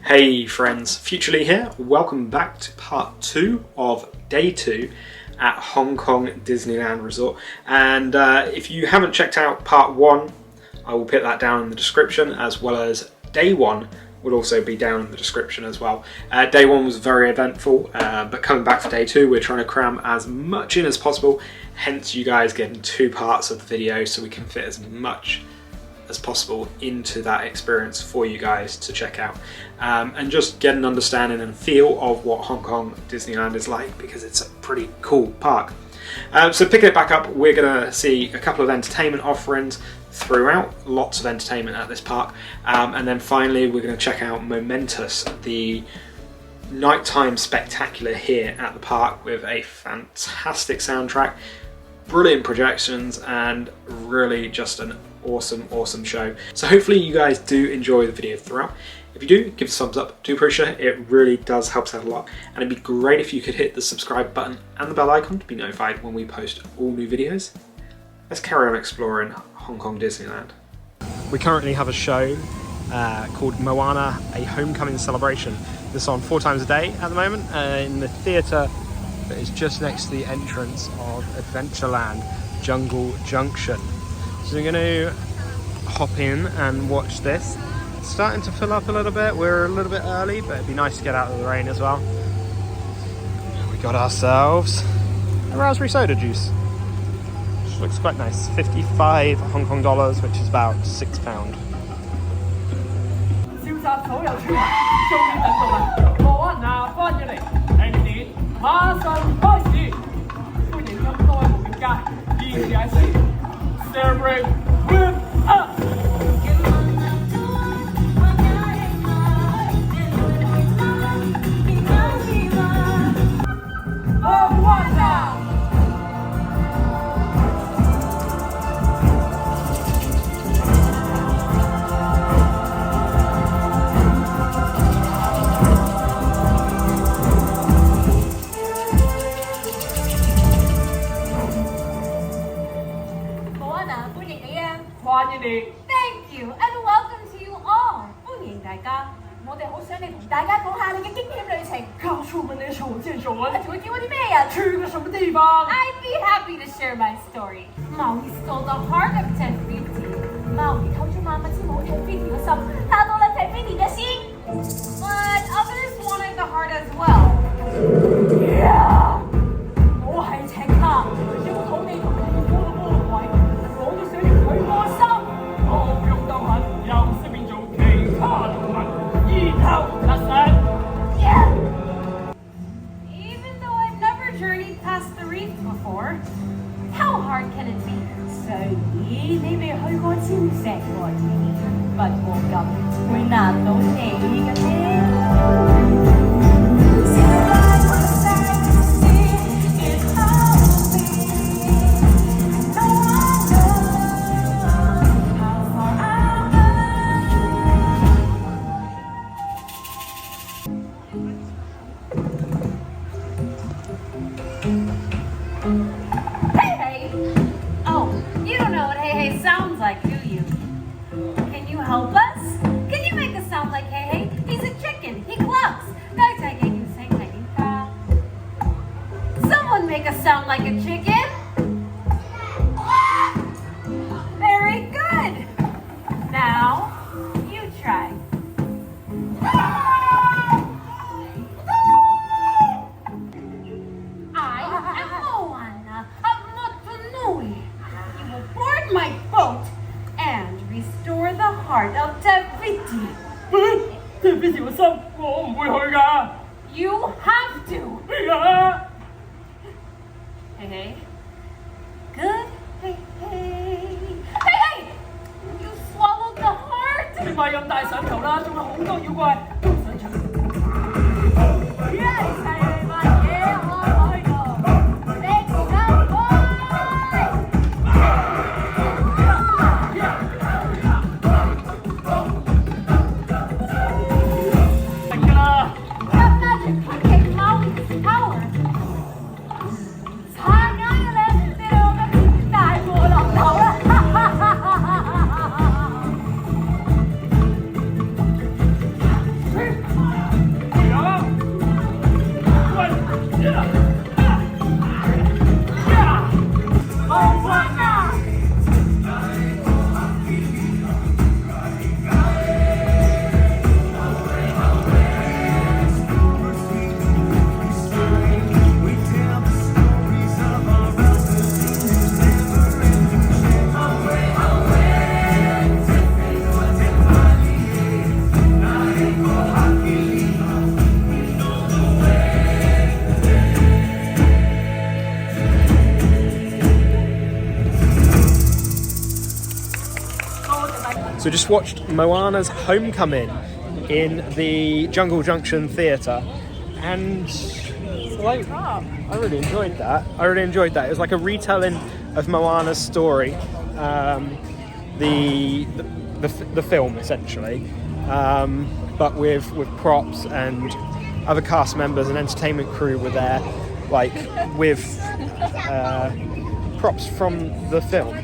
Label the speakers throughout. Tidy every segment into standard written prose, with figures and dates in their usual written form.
Speaker 1: Hey friends, Futurely here. Welcome back to part 2 of day 2 at Hong Kong Disneyland Resort. And if you haven't checked out part 1, I will put that down in the description, as well as day 1 will also be down in the description as well. Day 1 was very eventful, but coming back for day 2, we're trying to cram as much in as possible. Hence you guys getting 2 parts of the video so we can fit as much as possible into that experience for you guys to check out, and just get an understanding and feel of what Hong Kong Disneyland is like, because it's a pretty cool park. So picking it back up, we're going to see a couple of entertainment offerings throughout, lots of entertainment at this park, and then finally we're going to check out Momentous, the nighttime spectacular here at the park, with a fantastic soundtrack, brilliant projections, and really just an awesome show. So hopefully you guys do enjoy the video throughout. If you do, give us a thumbs up, do appreciate it. It really does help us out a lot, and it'd be great if you could hit the subscribe button and the bell icon to be notified when we post all new videos. Let's carry on exploring Hong Kong Disneyland. We currently have a show called Moana, a homecoming celebration. This is on 4 times a day at the moment in the theatre that is just next to the entrance of Adventureland, Jungle Junction. So we're going to hop in and watch this. It's starting to fill up a little bit. We're a little bit early, but it'd be nice to get out of the rain as well. We got ourselves a raspberry soda juice, which looks quite nice. 55 Hong Kong dollars, which is about £6.
Speaker 2: 歡迎大家 Celebrate with us! Moana!
Speaker 3: Thank you and welcome to you all. 歡迎大家，我哋好想你同大家講下你嘅驚險旅程。
Speaker 2: 告訴我們你想見什麼？
Speaker 3: 仲會見過啲咩人？
Speaker 2: 去過什麼地方
Speaker 3: I'd be happy to share my story. Maui stole the heart of Tefiti. Maui 偷咗媽媽之母 Tefiti 嘅心，拿到了 Tefiti 嘅心。But others wanted the heart as well.
Speaker 2: Yeah! 我係請客，要討你同你哥嘅魔鬼，我都想要佢個心。我唔用鬥狠，又識變做其他動物，然後得勝。
Speaker 3: Yeah! Even though I've never journeyed past the reef before, how hard can it be?
Speaker 2: 雖然你未去過礁石外面，
Speaker 3: 不過咁會難到你嘅咩？ Help us? Can you make a sound like hey hey? He's a chicken. He clucks. Someone make a sound like a chicken. Very good. Now you try. I am Moana of Motunui. You will board my boat and restore the heart of Tefiti.
Speaker 2: Tefiti 嘅心，我唔會去㗎。
Speaker 3: You have to. Hey, hey. Good. Hey, hey. Hey, hey! You swallowed the heart.
Speaker 2: 你咪咁大上頭啦，仲有好多妖怪都想搶。
Speaker 3: Yes, I am my yeah, let's go, boy! That magic pancake Maui's power. 下眼嘅你，你兩個大禍臨頭啦！
Speaker 1: just watched Moana's Homecoming in the Jungle Junction theatre, and like, I really enjoyed that. It was like a retelling of Moana's story, the film essentially, but with props, and other cast members and entertainment crew were there, like with props from the film.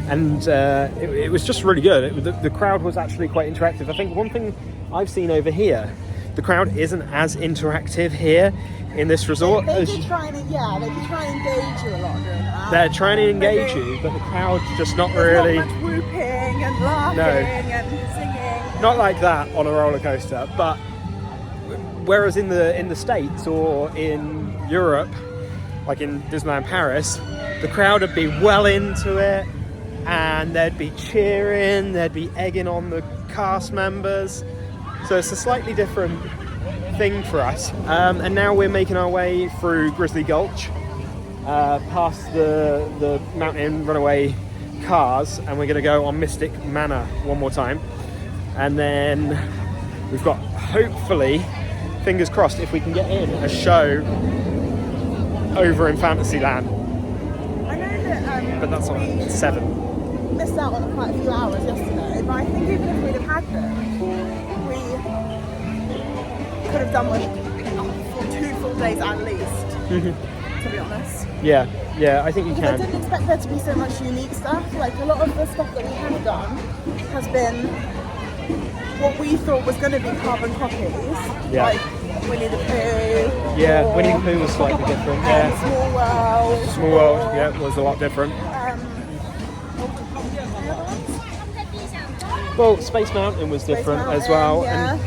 Speaker 1: And it was just really good. The crowd was actually quite interactive. I think one thing I've seen over here, the crowd isn't as interactive here in this resort.
Speaker 4: They do try and engage you a lot during that.
Speaker 1: They're trying to engage you, but the crowd's just not really...
Speaker 4: Not much whooping and laughing and singing.
Speaker 1: Not like that on a roller coaster, but whereas in the States or in Europe, like in Disneyland Paris, the crowd would be well into it, and they'd be cheering, they'd be egging on the cast members. So it's a slightly different thing for us. And now we're making our way through Grizzly Gulch, past the mountain runaway cars, and we're going to go on Mystic Manor one more time. And then we've got, hopefully, fingers crossed, if we can get in, a show over in Fantasyland.
Speaker 4: I know that
Speaker 1: But that's on 7.
Speaker 4: Missed out on quite a few hours yesterday, but I think even if we'd have had them, we could have done with 2 full days at least, to be honest.
Speaker 1: Yeah, I think you
Speaker 4: Because I
Speaker 1: can.
Speaker 4: didn't expect there to be so much unique stuff. Like, a lot of the stuff that we have done has been what we thought was going to be carbon copies, like Winnie the Pooh.
Speaker 1: Yeah,
Speaker 4: or,
Speaker 1: Winnie the Pooh was slightly different. Yeah,
Speaker 4: Small World.
Speaker 1: Small World. Yeah, was a lot different. Well, Space Mountain was different as well, and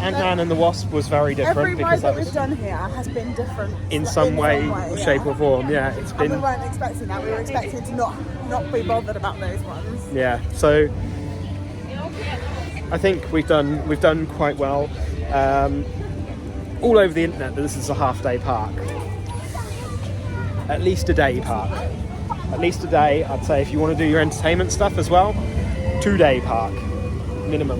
Speaker 1: Ant-Man and the Wasp was very different.
Speaker 4: Every
Speaker 1: because
Speaker 4: ride that
Speaker 1: was
Speaker 4: we've done here has been different
Speaker 1: in some way, shape or form. Yeah, it's
Speaker 4: And
Speaker 1: been.
Speaker 4: we weren't expecting that. We were expecting to not be bothered about those ones.
Speaker 1: Yeah, so I think we've done quite well. All over the internet, this is a half-day park. At least a day park. At least a day. I'd say if you want to do your entertainment stuff as well, 2-day park minimum.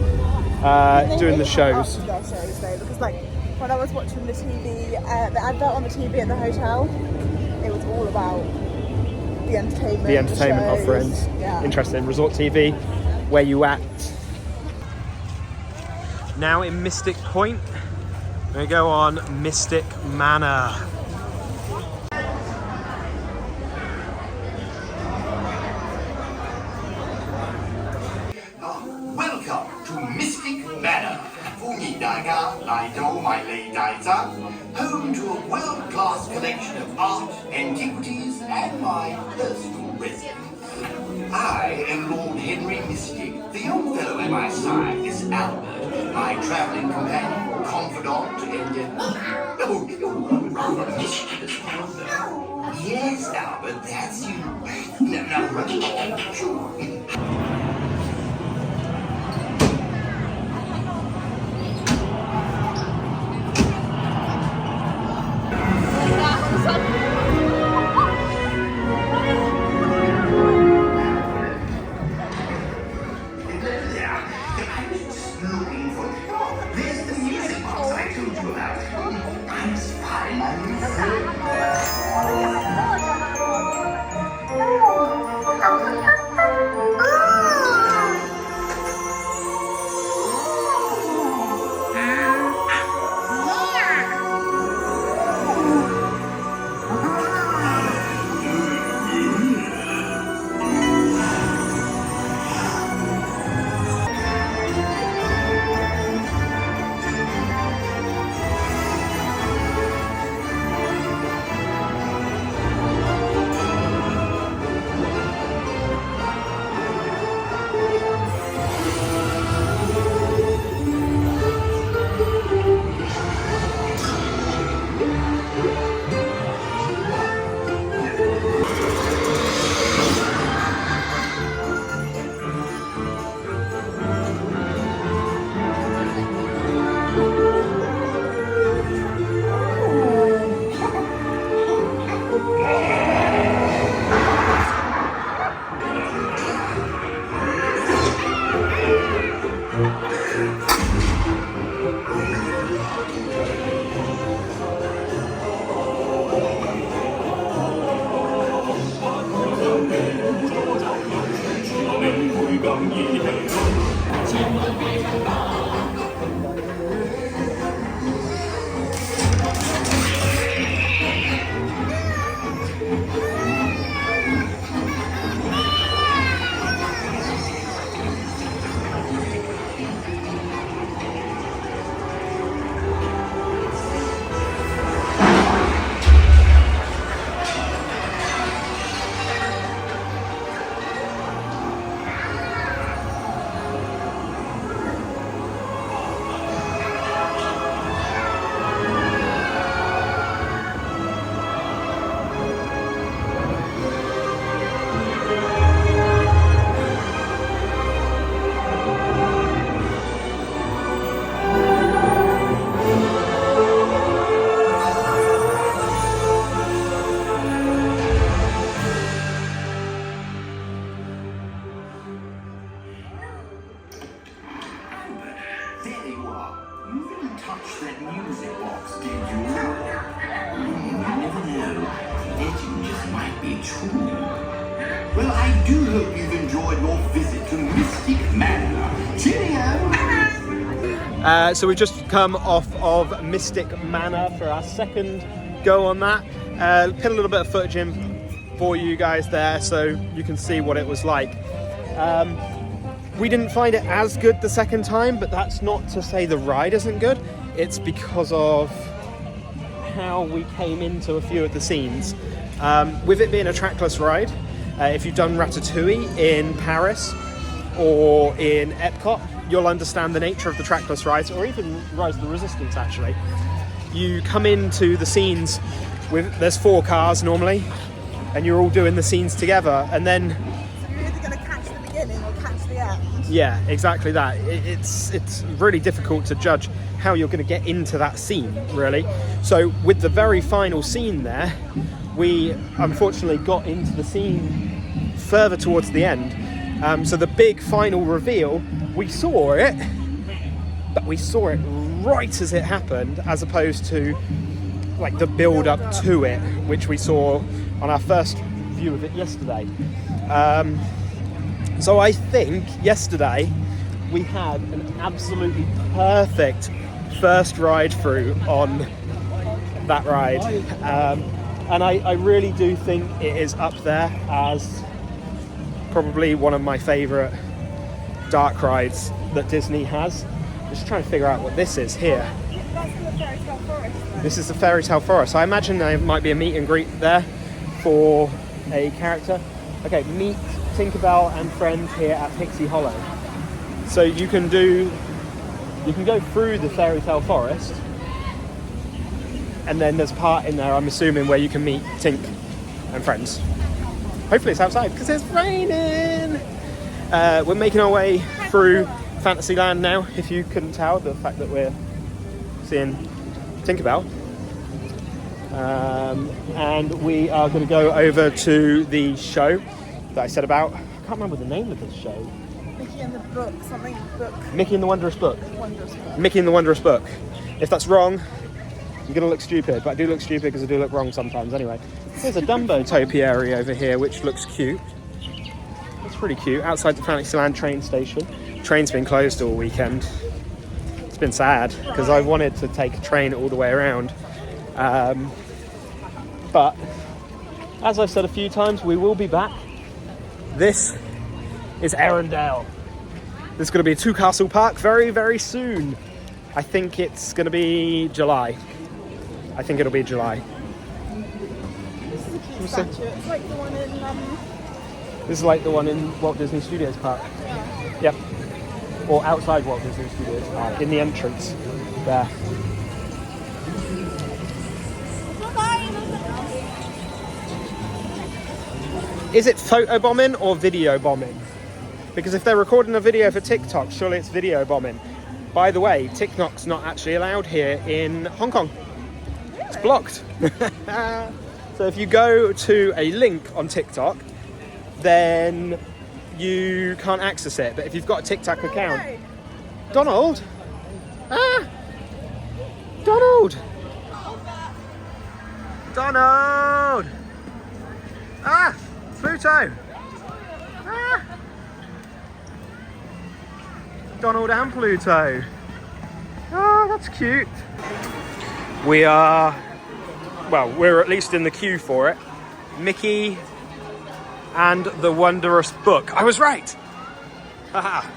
Speaker 1: Doing the shows.
Speaker 4: Their shows though, because like when I was watching the TV, the advert on the TV at the hotel, it was all about the entertainment.
Speaker 1: The entertainment
Speaker 4: shows.
Speaker 1: offerings.
Speaker 4: Yeah.
Speaker 1: Interesting. Resort TV. Where you at? Now in Mystic Point, we're going to go on Mystic Manor.
Speaker 5: Welcome to Mystic Manor, Fungidaga Lido Maile Daiza, home to a world-class collection of art, antiquities, and my personal residence. I am Lord Henry Mystic. The young fellow at my side is Albert, my travelling companion, confidant, and rather mischievous father. Yes, Albert, that's you. Now run along, sure. There you are. You didn't touch that music box, did you? You never know. Legend just might be true. Well, I do hope you've enjoyed your visit to Mystic Manor. Cheerio!
Speaker 1: So we've just come off of Mystic Manor for our second go on that. Put a little bit of footage in for you guys there so you can see what it was like. We didn't find it as good the second time, but that's not to say the ride isn't good. It's because of how we came into a few of the scenes. With it being a trackless ride, if you've done Ratatouille in Paris or in Epcot, you'll understand the nature of the trackless rides, or even Rise of the Resistance actually. You come into the scenes with, there's 4 cars normally, and you're all doing the scenes together, and then
Speaker 4: You're either going to catch the beginning or catch the end.
Speaker 1: yeah, exactly that. It's really difficult to judge how you're going to get into that scene, really. So with the very final scene there, we unfortunately got into the scene further towards the end. So the big final reveal, we saw it, but we saw it right as it happened, as opposed to like the build up to it, which we saw on our first view of it yesterday. So I think yesterday we had an absolutely perfect first ride through on that ride. And I really do think it is up there as probably one of my favourite dark rides that Disney has. Just trying to figure out what this is here.
Speaker 4: That's the Fairy Tale Forest.
Speaker 1: This is the Fairy Tale Forest. I imagine there might be a meet and greet there for a character. Okay, meet Tinkerbell and friends here at Pixie Hollow. So you can go through the Fairy Tale Forest, and then there's a part in there, I'm assuming, where you can meet Tink and friends. Hopefully it's outside because it's raining. We're making our way through Fantasyland now, if you couldn't tell, the fact that we're seeing Tinkerbell. And we are going to go over to the show that I said about. I can't remember the name of this show.
Speaker 4: Mickey and the Book, something book.
Speaker 1: Mickey and the Wondrous Book.
Speaker 4: Wondrous Book.
Speaker 1: Mickey and the Wondrous Book. If that's wrong, I'm going to look stupid, but I do look stupid because I do look wrong sometimes anyway. There's a Dumbo topiary over here, which looks cute. It's pretty cute, outside the Fantasyland train station. Train's been closed all weekend. It's been sad, because I wanted to take a train all the way around. But, as I've said a few times, we will be back. This is Arendelle. There's going to be a 2-castle park very, very soon. I think it's going to be July. I think it'll be July.
Speaker 4: This is a cute statue. It's like the one in
Speaker 1: This is like the one in Walt Disney Studios Park.
Speaker 4: yeah.
Speaker 1: Yep. Or outside Walt Disney Studios Park, in the entrance there. Is it photo bombing or video bombing? Because if they're recording a video for TikTok, surely it's video bombing. By the way, TikTok's not actually allowed here in Hong Kong. It's blocked. So if you go to a link on TikTok, then you can't access it. But if you've got a TikTok account... Donald! Ah! Donald! Donald! Ah! Pluto! Ah! Donald and Pluto. Oh, that's cute. We are, well, we're at least in the queue for it. Mickey and the Wondrous Book. I was right. Haha.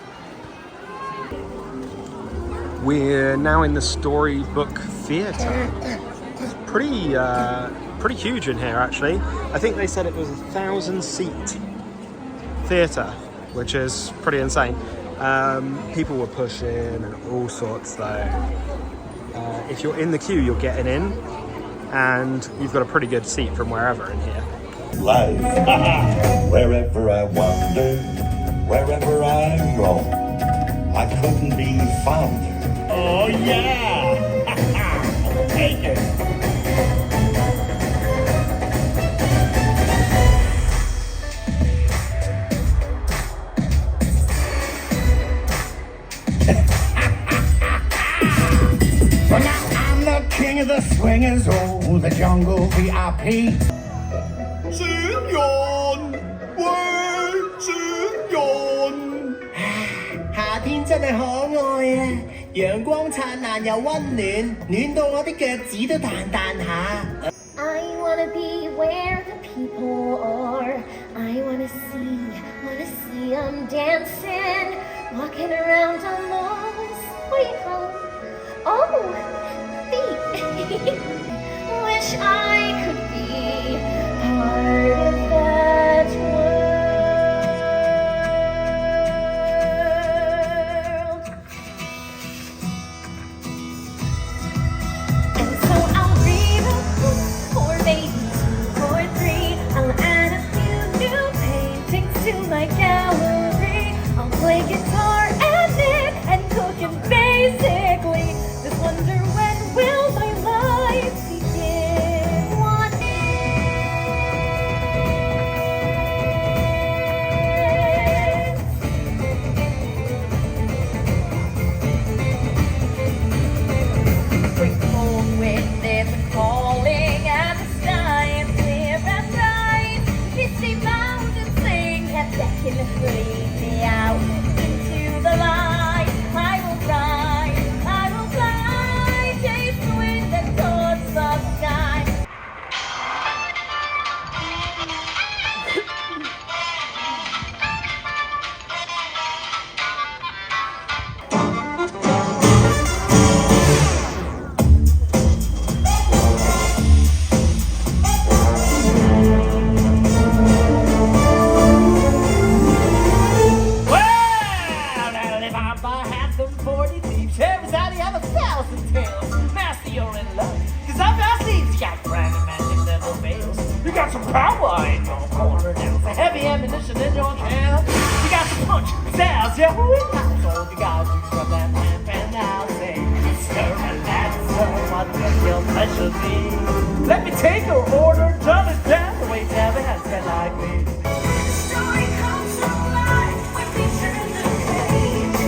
Speaker 1: We're now in the Storybook Theatre. It's pretty huge in here, actually. I think they said it was a 1,000-seat theatre, which is pretty insane. People were pushing and all sorts, though. If you're in the queue, you're getting in, and you've got a pretty good seat from wherever in here.
Speaker 6: Life, wherever I wander, wherever I roam, I couldn't be fonder. Oh yeah, take it. Well, now I'm the king of the swingers, oh, the jungle VIP. 小人，喂，小人。夏天真係可愛啊！陽光燦爛又溫暖，暖到我啲腳趾都彈彈下。
Speaker 3: I wanna be where the people are. I wanna see them dancing, walking around on those, what do you call them? Oh, feet. Wish I could be part of that world. And so I'll read a book for babies, for 3. I'll add a few new paintings to my gallery. I'll play guitar and knit and cook, and basically just wonder, when will my life begin? One bring home with it the calling, and the sky is clear and bright. Misty mountains sing and beckon to lead me out into the light. I will fly, chase the wind and towards the sky.
Speaker 2: Well, Alibaba had some 40 thieves. Everybody have 1,000 tales. Master, you're in luck, 'cause I've got thieves. You got brand and magic never fails. You got some power in your corner now. Some heavy ammunition in your chest. You got some punch, styles, yeah, who in household? You got juice from that lamp, and now say, sir, and that's so what will your pleasure be? Let me take your order, jot it down. The way to have a husband like me.
Speaker 3: Story comes alive when we turn the page.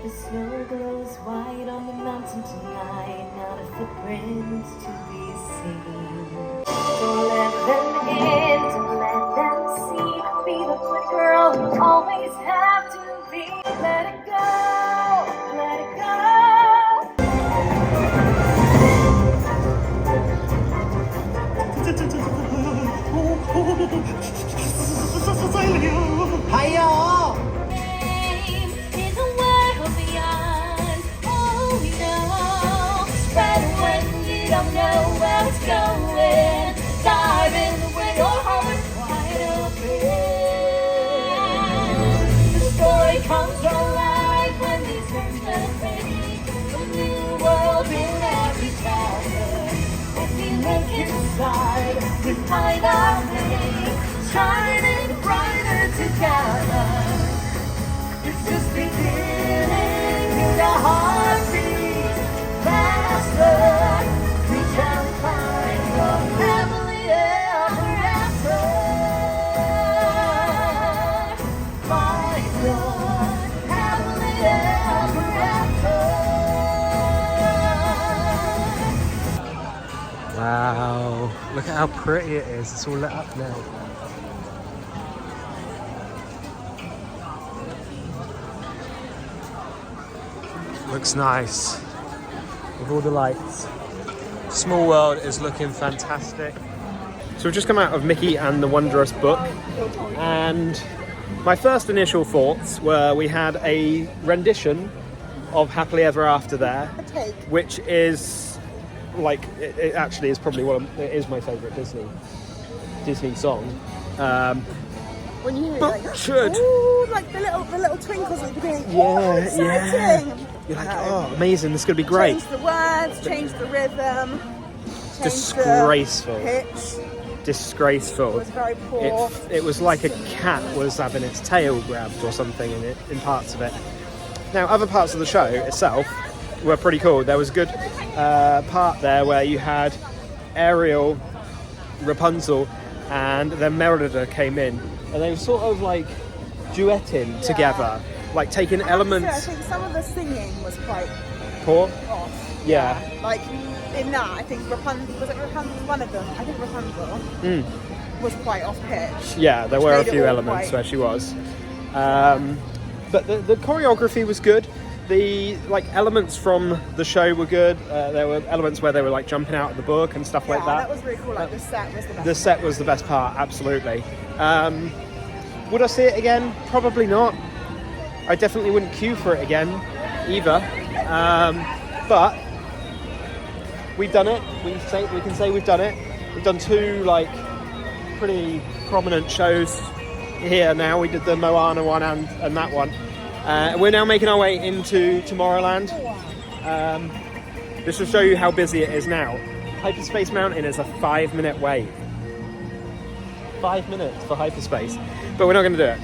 Speaker 3: The snow glows white on the mountain tonight, not a footprint to be seen. Don't let them in, don't let them see. Be the good girl you always have to be. Let it go, let it go.
Speaker 2: Hey, y'all.
Speaker 3: In the world beyond, oh we know. But when you don't know where it's going, dive in with your heart wide open. The story comes alive when these words fade. A new world in every chapter. If you look inside,
Speaker 2: could find our way, shining brighter together. It's just beginning, hear the heartbeat faster. We shall find love happily ever after. Find love happily ever after.
Speaker 1: Wow, look at how pretty it is. It's all lit up now. Looks nice with all the lights. Small World is looking fantastic. So we've just come out of Mickey and the Wondrous Book, and my first initial thoughts were we had a rendition of Happily Ever After there, which is like, it actually is probably it is my favourite Disney song.
Speaker 4: When you hear
Speaker 1: Butchered.
Speaker 4: ooh, like the little twinkles at the beginning.
Speaker 1: Yeah,
Speaker 4: exciting.
Speaker 1: You're like, oh, amazing, this is going to be great.
Speaker 4: Change the words, change the rhythm, change
Speaker 1: Disgraceful.
Speaker 4: the pitch.
Speaker 1: Disgraceful.
Speaker 4: It was very poor.
Speaker 1: It was like a cat was having its tail grabbed or something in parts of it. Now, other parts of the show itself were pretty cool. There was a good part there where you had Ariel, Rapunzel, and then Merida came in, and they were sort of like duetting together, like taking elements.
Speaker 4: I think some of the singing was quite
Speaker 1: Poor?
Speaker 4: off.
Speaker 1: Yeah.
Speaker 4: Like in that, I think Rapunzel, was it Rapunzel? One of them. I think Rapunzel was quite off pitch.
Speaker 1: Yeah, there
Speaker 4: which
Speaker 1: were a
Speaker 4: made it
Speaker 1: few
Speaker 4: all
Speaker 1: elements
Speaker 4: quite-
Speaker 1: where she was. But the choreography was good. The elements from the show were good. There were elements where they were like jumping out of the book and stuff like that.
Speaker 4: That was really cool. Like the set was the best.
Speaker 1: The set was the best part, absolutely. Would I see it again? Probably not. I definitely wouldn't queue for it again either. But we've done it. We can say we've done it. We've done two pretty prominent shows here now. We did the Moana one and that one. We're now making our way into Tomorrowland. This will show you how busy it is now. Hyperspace Mountain is a 5-minute wait. 5 minutes for Hyperspace. But we're not going to do it.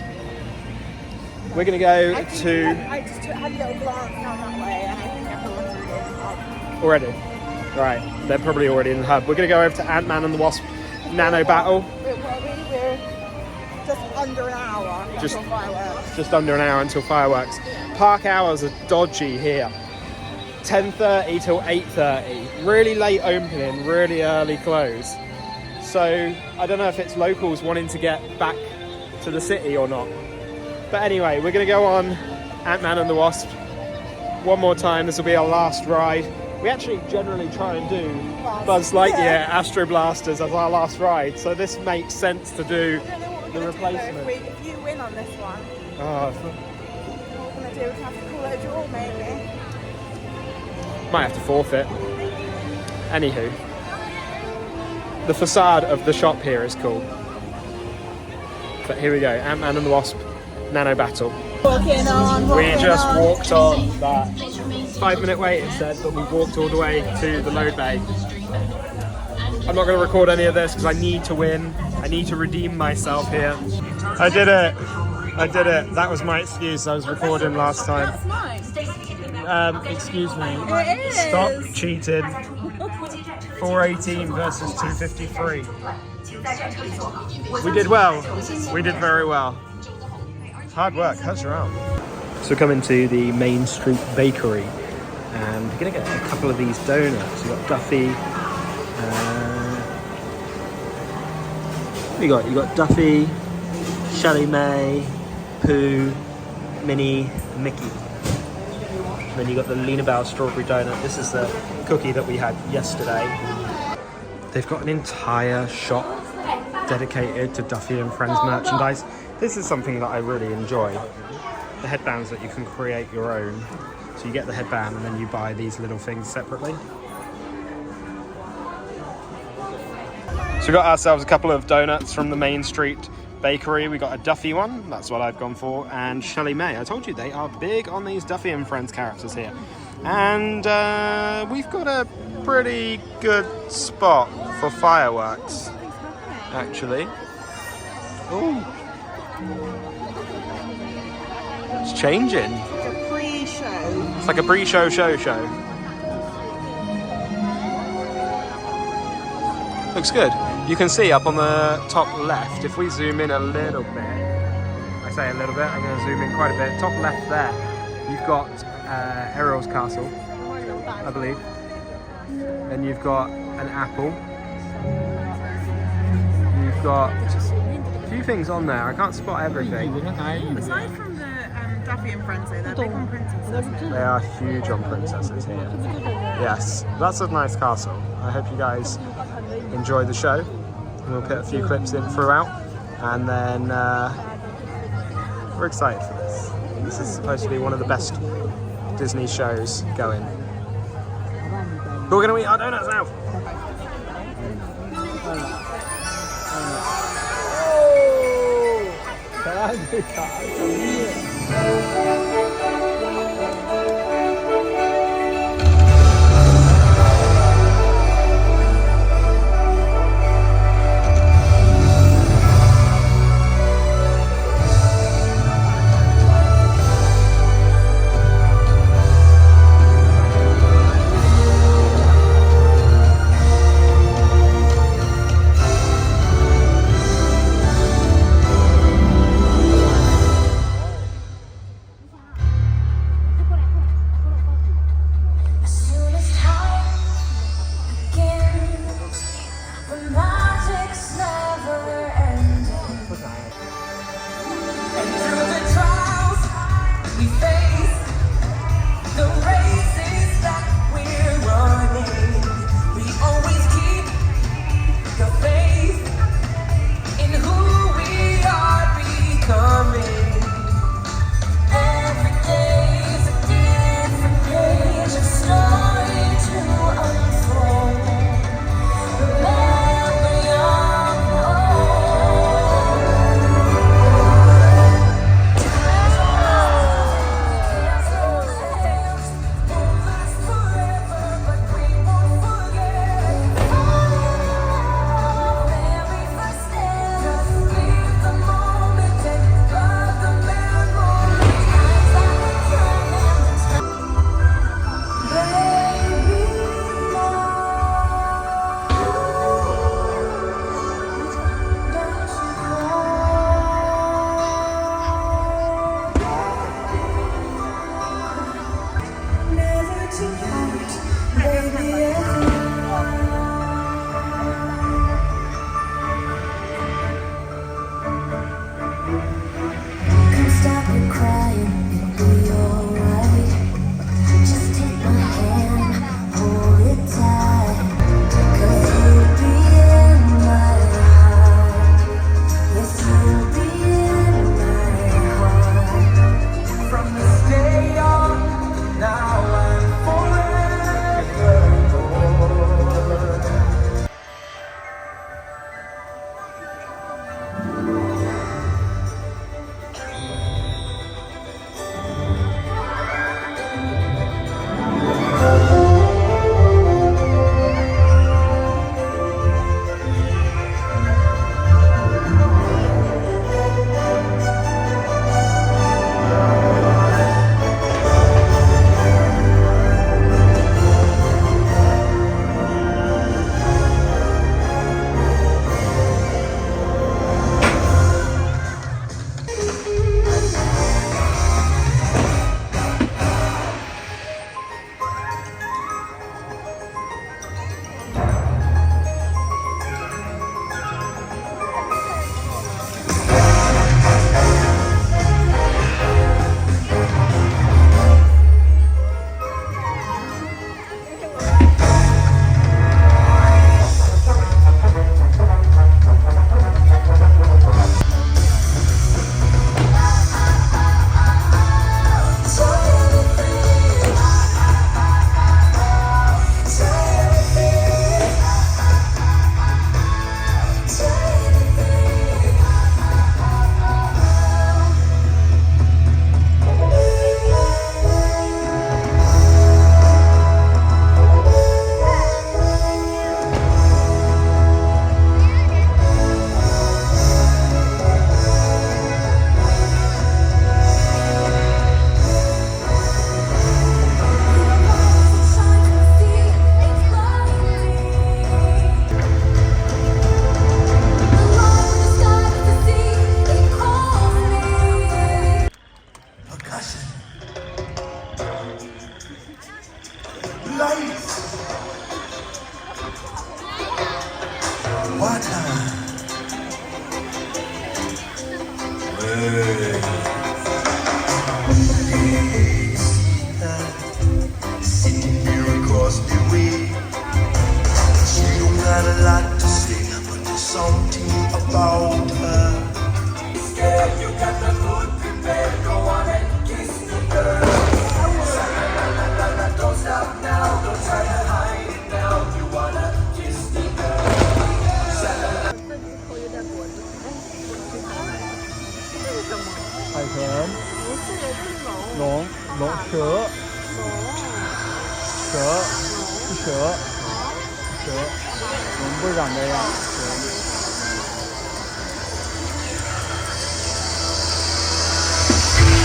Speaker 1: We're going to go
Speaker 4: I just had a little glance down that way, and I think everyone's
Speaker 1: already. Right, they're probably already in the hub. We're going to go over to Ant-Man and the Wasp Nano Battle.
Speaker 4: We're just under an hour until fireworks.
Speaker 1: Just under an hour until fireworks. Park hours are dodgy here. 10:30 till 8:30. Really late opening, really early close. So I don't know if it's locals wanting to get back to the city or not. But anyway, we're going to go on Ant-Man and the Wasp one more time. This will be our last ride. We actually generally try and do Buzz Lightyear Astro Blasters as our last ride, so this makes sense to do the replacement.
Speaker 4: If you win on this one,
Speaker 1: Oh,
Speaker 4: what we're going to do is have to call it a draw, maybe.
Speaker 1: might have to forfeit. Anywho, the facade of the shop here is cool. But here we go, Ant-Man and the Wasp Nano Battle.
Speaker 4: Walking on.
Speaker 1: We just walked on that 5-minute wait, it said, but we walked all the way to the load bay. I'm not going to record any of this because I need to win. I need to redeem myself here. I did it. That was my excuse. I was recording last time. Excuse me.
Speaker 4: It is.
Speaker 1: Stop cheating. 418 versus 253. We did well. We did very well. Hard work, how's your arm? So we're coming to the Main Street Bakery, and we're going to get a couple of these donuts. You've got Duffy. You got Duffy, Shelly May, Pooh, Minnie, Mickey. And then you got the Lena Bell strawberry donut. This is the cookie that we had yesterday. They've got an entire shop dedicated to Duffy and Friends merchandise. This is something that I really enjoy. The headbands that you can create your own. So you get the headband and then you buy these little things separately. So we got ourselves a couple of donuts from the Main Street Bakery. We got a Duffy one, that's what I've gone for, and Shelly May. I told you they are big on these Duffy and Friends characters here. And we've got a pretty good spot for fireworks. actually. Oh, it's changing.
Speaker 4: It's a pre-show.
Speaker 1: It's like a pre-show show. Looks good. You can see up on the top left, if we zoom in a little bit, I say a little bit, I'm going to zoom in quite a bit, top left there, you've got Ariel's castle, I believe. Then you've got an apple. You've got a few things on there, I can't spot everything.
Speaker 4: Aside from the Daffy and Friends, they're big on princesses.
Speaker 1: They are huge on princesses here. Yes, that's a nice castle. I hope you guys enjoy the show. We'll put a few clips in throughout, and then we're excited for this. This is supposed to be one of the best Disney shows going. But we're going to eat our donuts now.
Speaker 6: water. Hey. Sitting here across the way. She don't got a lot to say, but there's something about her. Instead, you got the food prepared. Go on and kiss the girl. Don't stop now, don't try to hide it now. You wanna kiss the girl.
Speaker 7: 海豚，龙，蛇，是蛇，龙不长这样，蛇。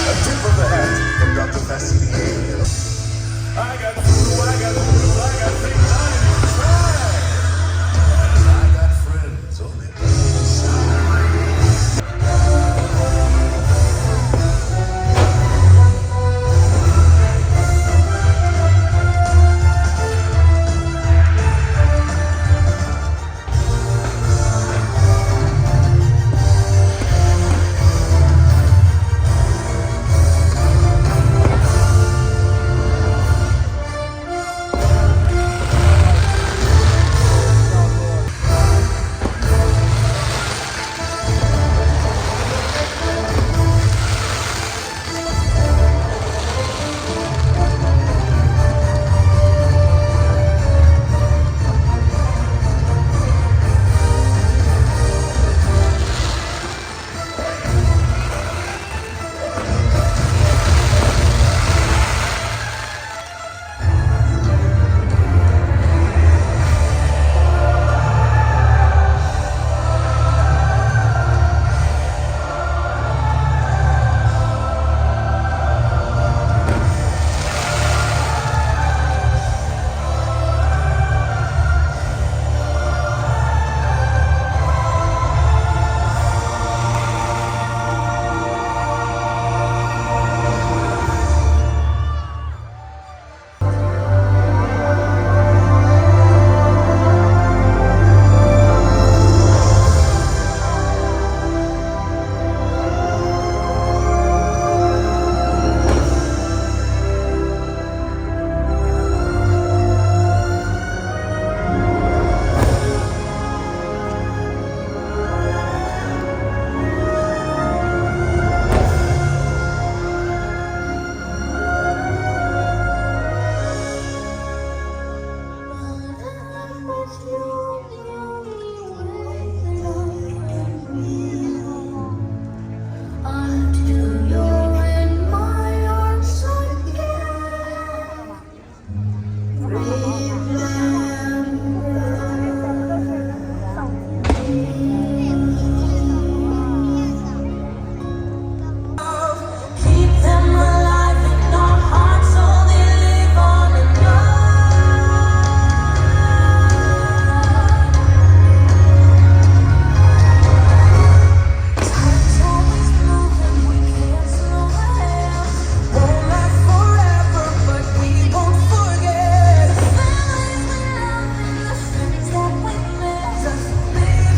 Speaker 6: A tip of the hat from Dr. Fantasyland. I got voodoo, I got things I need to try. And I got friends on the other side.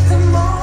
Speaker 6: Tomorrow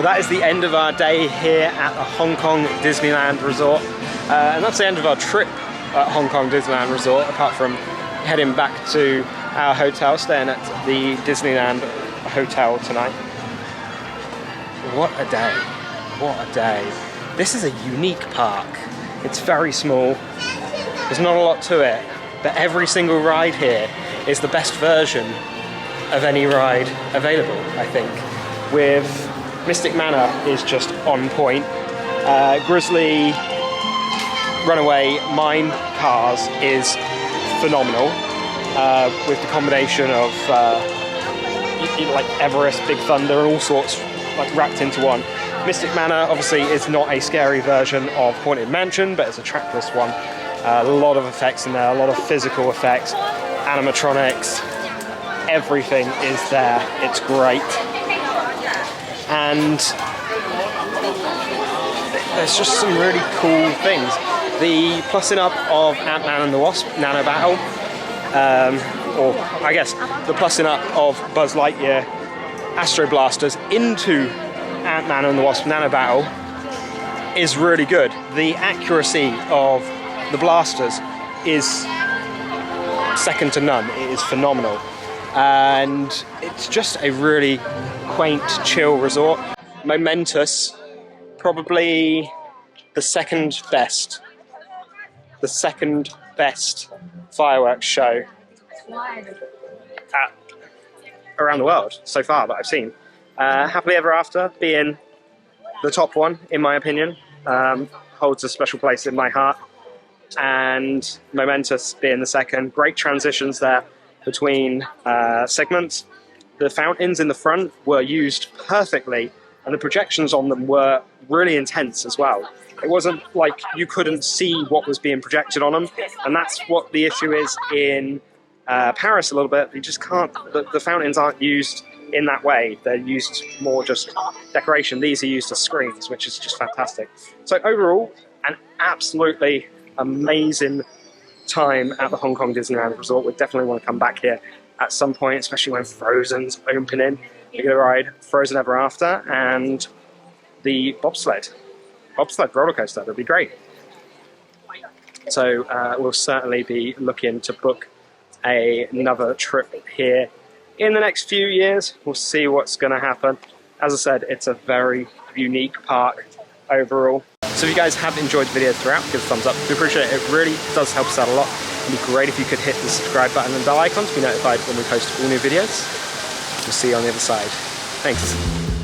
Speaker 1: Well, that is the end of our day here at the Hong Kong Disneyland Resort. And that's the end of our trip at Hong Kong Disneyland Resort, apart from heading back to our hotel, staying at the Disneyland Hotel tonight. What a day. What a day. This is a unique park. It's very small. There's not a lot to it, but every single ride here is the best version of any ride available, I think. With Mystic Manor is just on point. Grizzly Runaway Mine Cars is phenomenal, with the combination of like Everest, Big Thunder, and all sorts like wrapped into one. Mystic Manor obviously is not a scary version of Haunted Mansion, but it's a trackless one. A lot of effects in there, a lot of physical effects, animatronics, everything is there. It's great. And there's just some really cool things. The plussing up of Ant-Man and the Wasp Nano Battle, or I guess the plussing up of Buzz Lightyear Astro Blasters into Ant-Man and the Wasp Nano Battle is really good. The accuracy of the blasters is second to none. It is phenomenal. And it's just a really quaint, chill resort. Momentous, probably the second best fireworks show around the world so far that I've seen. Happily Ever After being the top one, in my opinion, holds a special place in my heart, and Momentous being the second. Great transitions there between segments. The fountains in the front were used perfectly, and the projections on them were really intense as well. It wasn't like you couldn't see what was being projected on them, and that's what the issue is in Paris a little bit. You just can't, the fountains aren't used in that way. They're used more just decoration. These are used as screens, which is just fantastic. So overall, an absolutely amazing time at the Hong Kong Disneyland Resort. We definitely want to come back here at some point, especially when Frozen's opening. We're going to ride Frozen Ever After and the bobsled roller coaster. That'd be great. So we'll certainly be looking to book another trip here in the next few years. We'll see what's going to happen. As I said, it's a very unique park overall. So if you guys have enjoyed the video throughout, give a thumbs up. We appreciate it. It really does help us out a lot. It'd be great if you could hit the subscribe button and bell icon to be notified when we post all new videos. We'll see you on the other side. Thanks.